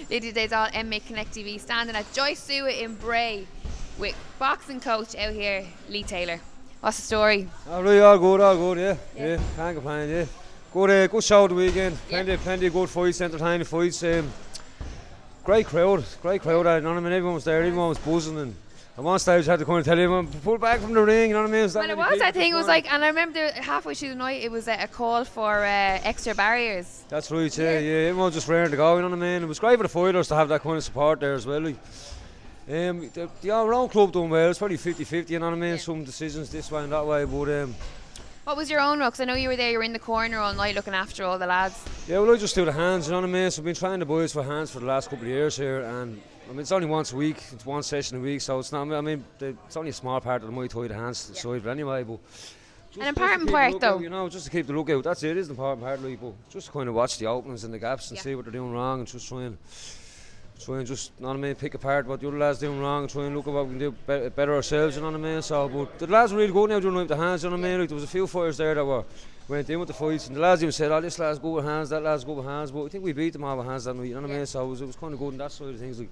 Lydia Des Dolles, MA Connect TV, standing at Joyce Sua in Bray with boxing coach out here, Lee Taylor. What's the story? Really all good, yeah. Can't complain, yeah. Good show the weekend. Plenty of good fights, entertaining fights. Great crowd, you know what I mean? Everyone was there, everyone was buzzing, and at one stage I had to kind of tell everyone, pull back from the ring, you know what I mean? I think it was like, and I remember halfway through the night it was a call for extra barriers. That's right, yeah, everyone was just raring to go, you know what I mean? It was great for the fighters to have that kind of support there as well. Like. The all-round club doing well, it's probably 50-50, you know what I mean? Yeah. Some decisions this way and that way, but what was your own role? Because I know you were there, you were in the corner all night looking after all the lads. Yeah, well I just do the hands, you know what I mean? So I've been trying the boys for hands for the last couple of years here, and I mean it's only once a week, it's one session a week, so it's not, I mean it's only a small part of the Muay Thai, the hands side, but anyway, but an important part though. You know, just to keep the lookout, that's it, is the important part, like, but just to kind of watch the openings and the gaps and see what they're doing wrong, and just try and just, you know what I mean, pick apart what the other lads doing wrong and try and look at what we can do better ourselves, you know what I mean? So, but the lads were really good now doing with the hands, you know what I mean? Like, there was a few fighters there that went in with the fights, and the lads even said, oh, this lad's good with hands, that lad's good with hands, but I think we beat them all with hands that night, you know what I mean? So it was kind of good on that side of things. Like.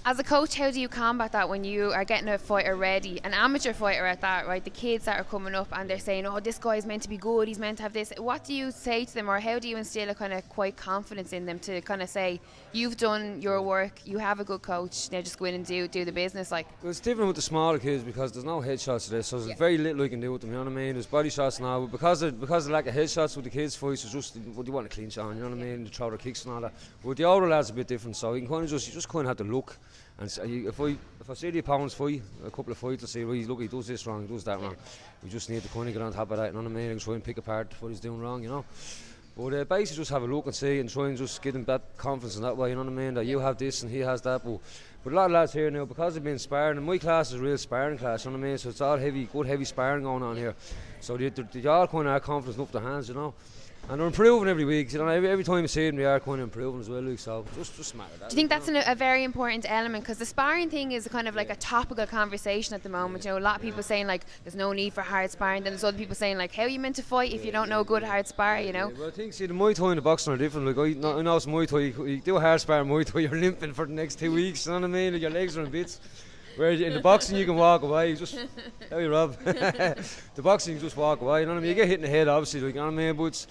As a coach, how do you combat that when you are getting a fighter ready, an amateur fighter at that, right? The kids that are coming up and they're saying, oh, this guy's meant to be good, he's meant to have this. What do you say to them, or how do you instill a kind of quiet confidence in them to kind of say, you've done your work, you have a good coach, now just go in and do the business? Like, well, it's different with the smaller kids because there's no headshots to this, so there's very little you can do with them, you know what I mean? There's body shots now, but because of the lack of headshots with the kids' fights, it's just what you want to clinch on, you know what I mean? The throw their kicks and all that. But with the older lads, a bit different, so you can kind of just kind of have to look. And so if I see the opponent's fight, a couple of fights, I say, well, look, he does this wrong, he does that wrong. We just need to kind of get on top of that, you know what I mean, and try and pick apart what he's doing wrong, you know. But basically just have a look and see and try and just give him that confidence in that way, you know what I mean, that you have this and he has that. But a lot of lads here now, because they've been sparring, and my class is a real sparring class, you know what I mean, so it's all good heavy sparring going on here. So they all kind of have confidence enough to hands, you know. And they're improving every week, you know, every time you see them they are kind of improving as well, like, so just matter that. Do you think that's a very important element? Because the sparring thing is kind of like a topical conversation at the moment, you know, a lot of people saying like there's no need for hard sparring, then there's other people saying like how are you meant to fight if you don't know a good hard spar, you know? Well, I think, see, the Muay Thai and the boxing are different, like I know some Muay Thai, you do a hard spar in Muay Thai, you're limping for the next 2 weeks, you know what I mean, like, your legs are in bits. Whereas in the boxing you can walk away, you just, how you Rob? The boxing you just walk away, you know what I mean, you get hit in the head obviously, like, you know what I mean, but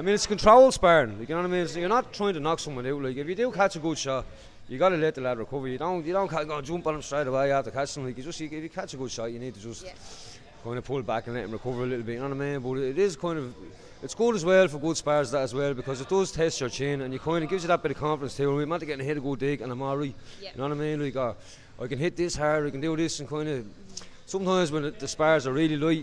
it's controlled sparring, like, you know what I mean? So you're not trying to knock someone out. Like, if you do catch a good shot, you got to let the lad recover. You don't go jump on him straight away after catching him. Like, if you catch a good shot, you need to just kind of pull back and let him recover a little bit. You know what I mean? But it is kind of, it's good as well for good spars that as well, because it does test your chin and you kind of gives you that bit of confidence too. We might be getting hit a good dig and I'm alright. You know what I mean? Like, I can hit this hard, I can do this, and kind of. Sometimes when the spars are really light,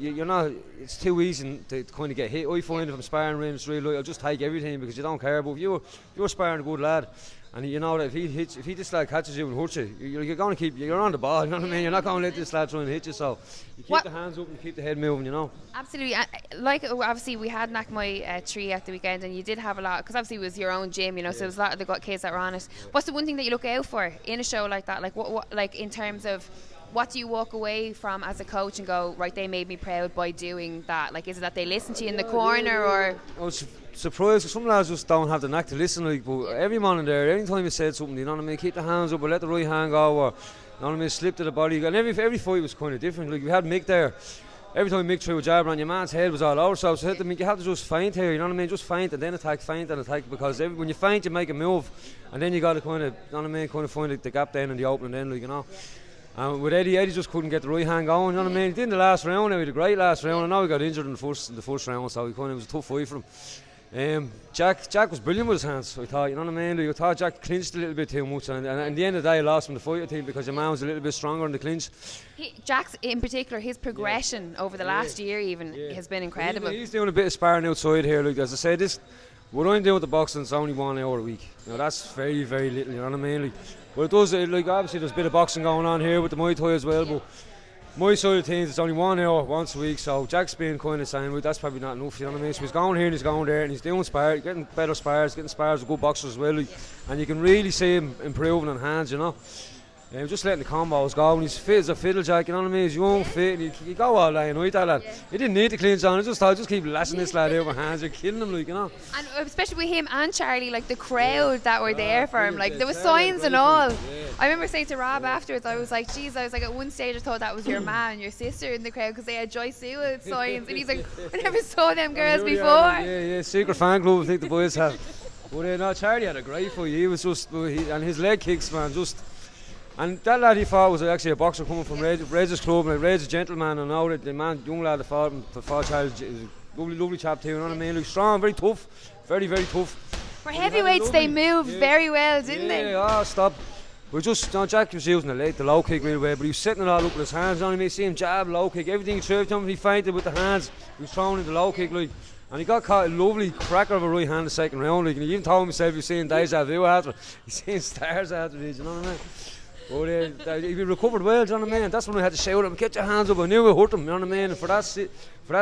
it's too easy to kind of get hit. I find if I'm sparring range it's really light, I'll just take everything because you don't care. But if you're sparring a good lad, and you know that if this lad catches you and hurts you, you're going to you're on the ball, you know what I mean? You're not going to let this lad try and hit you, so you keep the hands up and keep the head moving, you know? Absolutely. Like, obviously we had Muay 3 at the weekend, and you did have a lot, because obviously it was your own gym, you know, so there was a lot of the kids that were on it. What's the one thing that you look out for in a show like that? Like, what like in terms of, what do you walk away from as a coach and go, right, they made me proud by doing that? Like, is it that they listen to you in the corner, or? I was surprised, some lads just don't have the knack to listen, like, but every man in there, any time you said something, you know what I mean, keep the hands up or let the right hand go, or, you know what I mean, slip to the body, and every fight was kind of different. Like, we had Mick there, every time Mick threw a jab around, your man's head was all over, so I said to Mick, you have to just feint here, you know what I mean, just feint and then attack, because when you feint you make a move, and then you got to kind of, you know what I mean, kind of find the gap then and the opening then, like, you know. And with Eddie just couldn't get the right hand going, you know what I mean? He did in the last round, he had a great last round. I know he got injured in the first round, so it was a tough fight for him. Jack was brilliant with his hands, I thought, you know what I mean? I thought Jack clinched a little bit too much, and at the end of the day, he lost from the fight, I think, because your man was a little bit stronger in the clinch. Jack's, in particular, his progression over the last year even has been incredible. He's doing a bit of sparring outside here, like, as I said, what I'm doing with the boxing is only 1 hour a week. Now that's very, very little, you know what I mean? Like, but it does, like, obviously there's a bit of boxing going on here with the Muay Thai as well, but my side of things, it's only 1 hour once a week, so Jack's being kind of saying, well, that's probably not enough, you know what I mean? So he's going here and he's going there, and he's doing spars, getting better spars, getting spars with good boxers as well, like, and you can really see him improving on hands, you know. Just letting the combos go, and he's fit as a fiddle jack, you know what I mean? He's young, fit, and he go all day, you know, that lad. He didn't need to clinch on, just keep lashing this lad out with hands, you're killing him, like, you know. And especially with him and Charlie, like the crowd that were there for him, like there was signs and all. I remember saying to Rob afterwards, I was like, geez, I was like, at one stage I thought that was your man, your sister in the crowd, because they had Joy Sewell signs, and he's like, I never saw them girls before. Yeah, secret fan club, I think the boys have. But no, Charlie had a great fight, he was just, and his leg kicks, man, just. And that lad he fought was actually a boxer coming from Raider's Club, and Raider's gentleman, and now the man, young lad that fought Charlie, is a lovely chap too, you know what I mean? Like strong, very tough, very tough. For heavyweights they moved very well, didn't they? Yeah, stop. Jack was using the low kick really well, but he was setting it all up with his hands, you know what I mean? See him jab, low kick, everything he threw to him, he feinted with the hands, he was throwing in the low kick, like. And he got caught a lovely cracker of a right hand the second round, like, and he even told himself he was seeing deja vu after, he's seeing stars after these, you know what I mean? But he recovered well, do you know what I mean? That's when we had to shout at him, get your hands up. I knew we hurt him, you know what I mean? And for that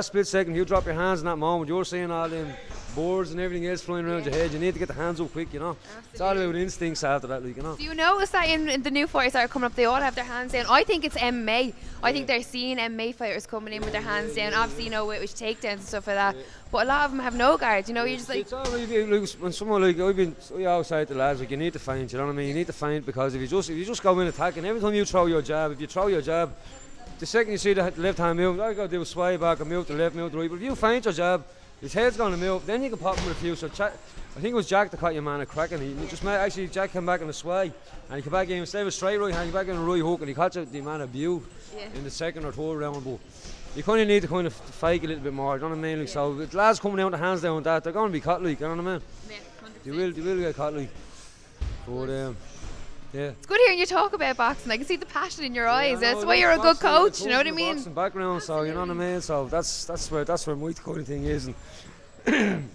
split second, you drop your hands in that moment. You're seeing all them boards and everything else flying around your head. You need to get the hands up quick, you know. Absolutely. It's all about instincts after that, like, you know. Do you notice that in the new fighters that are coming up, they all have their hands down? I think it's MMA. I think they're seeing MMA fighters coming in with their hands down. Obviously, you know, with takedowns and stuff like that. But a lot of them have no guard, you know. You're just like. It's alright when someone like we always say to the lads, like, you need to feint, you know what I mean? You need to feint, because if you just go in attacking, every time you throw your jab, if you throw your jab, the second you see the left hand move, all you got to do is sway back and move to the left, move to the right. But if you feint your jab, his head's going to move, then you can pop him with a few. So I think it was Jack that caught your man a crack, and he just actually Jack came back on the sway, and he came back in instead of a straight right hand, he came back in a right hook, and he caught the man a view in the second or third round. But you kind of need to kind of fake a little bit more, you know what I mean? Like, so the lads coming out with the hands down with that, they're going to be caught, like, you know what I mean? Yeah, they will get caught, like. But yeah. It's good hearing you talk about boxing. I can see the passion in your eyes. That's why you're a good coach. You know what I mean? Boxing background, so you know what I mean. So that's where my kind of thing is. And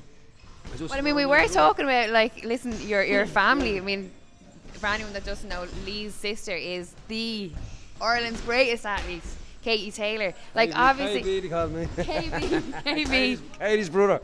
well, I mean, we were talking about, like, listen, your family. I mean, for anyone that doesn't know, Lee's sister is Ireland's greatest athlete, Katie Taylor. Like, KB, obviously. KB, they call me. KB. Katie's brother.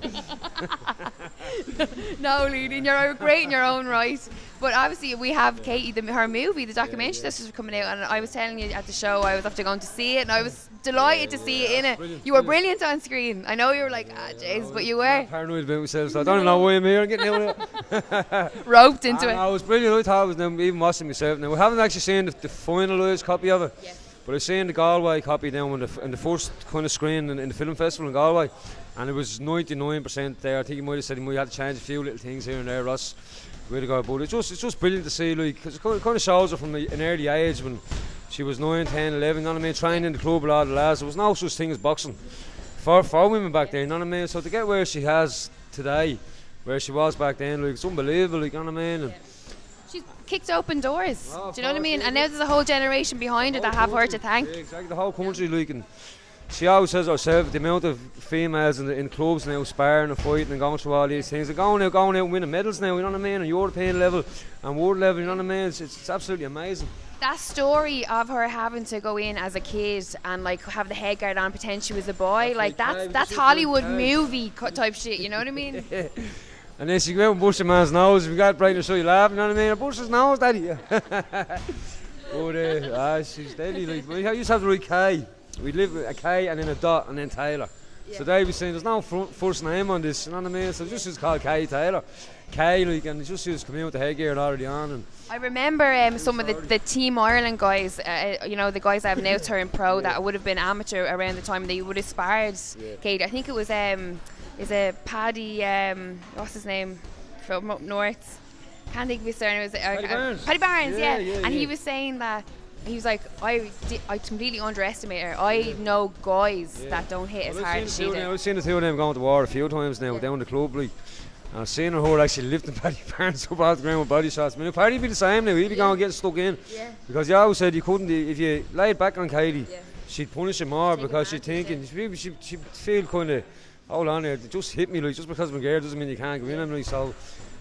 No, Lydia, you're great in your own right. But obviously, we have Katie, her movie, the documentary that's just coming out. And I was telling you at the show, I was after going to see it, and I was delighted to see it in it. Brilliant, you were brilliant on screen. I know you were like, jeez, but you were. I'm paranoid about myself, so I don't even know why I'm here. I'm getting out of it. Roped into it. I was brilliant. I thought I was even watching myself. Now, we haven't actually seen the finalised copy of it. Yes. But I've seen the Galway copy down in the first kind of screen in the film festival in Galway, and it was 99% there. I think he might have said he might have to change a few little things here and there, Ross. Way to go, but it's just brilliant to see, like, because it kind of shows her from an early age when she was 9, 10, 11, you know what I mean, training in the club with all the lads. There was no such thing as boxing for women back then, you know what I mean. So to get where she has today, where she was back then, like, it's unbelievable, like, you know what I mean. And she's kicked open doors, do you know what I mean? And now there's a whole generation behind her that have her to thank. Yeah, exactly, the whole country, like, and she always says herself, the amount of females in clubs now sparring and fighting and going through all these things, they're going out and winning medals now, you know what I mean, on European level and world level, you know what I mean. It's absolutely amazing. That story of her having to go in as a kid and, like, have the head guard on, pretend she was a boy, like, that's Hollywood movie type shit, you know what I mean? And then she go out and bush a man's nose. If you got bright to show you laughing, you know what I mean? Bush his nose, daddy. But she's deadly. Like, we used to have the right K. We'd live with a K and then a dot and then Taylor. Yeah. So they be saying there's no first name on this, you know what I mean? So just called K Taylor. K, like, and just used to come in with the headgear already on. And I remember some of the Team Ireland guys, you know, the guys that have now turned pro that would have been amateur around the time they would have sparred Katie. I think it was Paddy, what's his name, from up north. Can't think of his surname. It was Paddy Barnes, yeah. And he was saying that he was like, I completely underestimate her. I know guys that don't hit as hard as she did. I've seen the two of them going to war a few times now down the club, like. And I've seen her actually lifting Paddy Barnes up off the ground with body shots. I mean, Paddy would be the same now. He'd be going to get stuck in. Yeah. Because you always said you couldn't, if you laid back on Katie, she'd punish him more because she'd thinking, she'd feel kind of, hold on here, just hit me, like, just because I'm a girl doesn't mean you can't go in on me. So,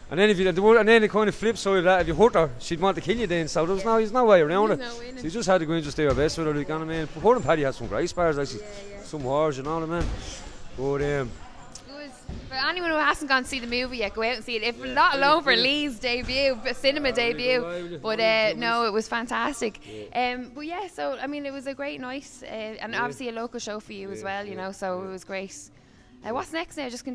and then the kind of flip side of that, if you hurt her, she'd want to kill you then. So there's no way around it. So you just had to go in and just do your best with her, like, you know what I mean. But her and Paddy had some great spars, actually. Some wars, you know what I mean. But For anyone who hasn't gone to see the movie yet, go out and see it. If not alone for Lee's debut, cinema debut. But no, it was fantastic. But yeah, so I mean, it was a great night, and obviously a local show for you as well, you know. So it was great. What's next now? Just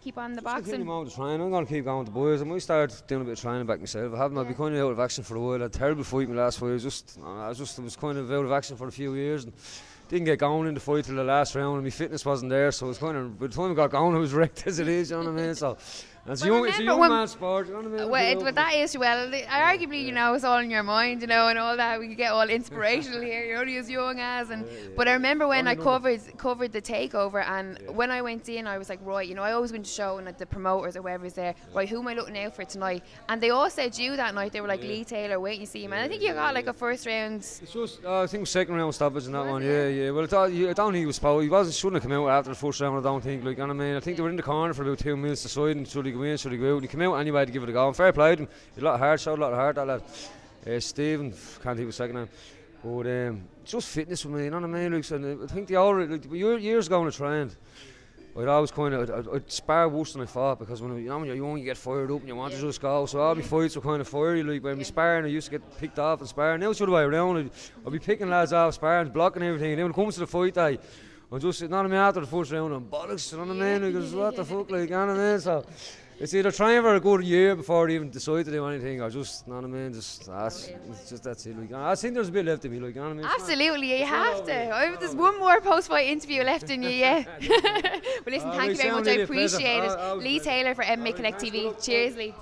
keep on the boxing. I'm going to keep going with the boys. I might start doing a bit of training back myself. I've been kind of out of action for a while. I had a terrible fight my last fight. I was kind of out of action for a few years and didn't get going in the fight till the last round, and my fitness wasn't there. So it was kind of, by the time I got going, I was wrecked as it is. You know what I mean? So. It's a young man's sport, you know what I mean? But that is, arguably, you know, it's all in your mind, you know, and all that. We get all inspirational here. You're only as young as, but I remember when I covered the takeover, and when I went in, I was like, right, you know, I always went to show, and the promoters or whoever's there, right, who am I looking out for tonight? And they all said you that night. They were like, Lee Taylor, wait and see him. And I think you got like a first round. It's just, I think second round stoppage in that one. Yeah. Well, I don't think he was fouled. He shouldn't have come out after the first round. I don't think. Like, you know what I mean? I think they were in the corner for about 2 minutes deciding should he go in, should he go out. Came out anyway to give it a go, and fair play to him. He showed a lot of heart, that lad. Stephen, can't think of his second name. But just fitness with me, you know what I mean? Like, and I think the older, years ago when I trained, I'd always I'd spar worse than I thought, because when you're young, you get fired up and you want to just go. So all my fights were kind of fiery. Like when we sparring, I used to get picked off and sparring. Now it's the other way around. I'd be picking lads off, sparring, blocking everything. And then when it comes to the fight day, I'm just sitting on me after the first round and bollocks, you know what I mean? Because what the fuck, like, you know what I mean? So it's either trying for a good year before they even decide to do anything, or just, you know what I mean, it's just that's it. Like, I think there's a bit left in me, like, you know what I mean? Absolutely, you have to. There's one more post-fight interview left in you, yeah. Well, listen, thank you very much, I appreciate it. Lee Taylor for MMA Connect TV. Cheers, Lee.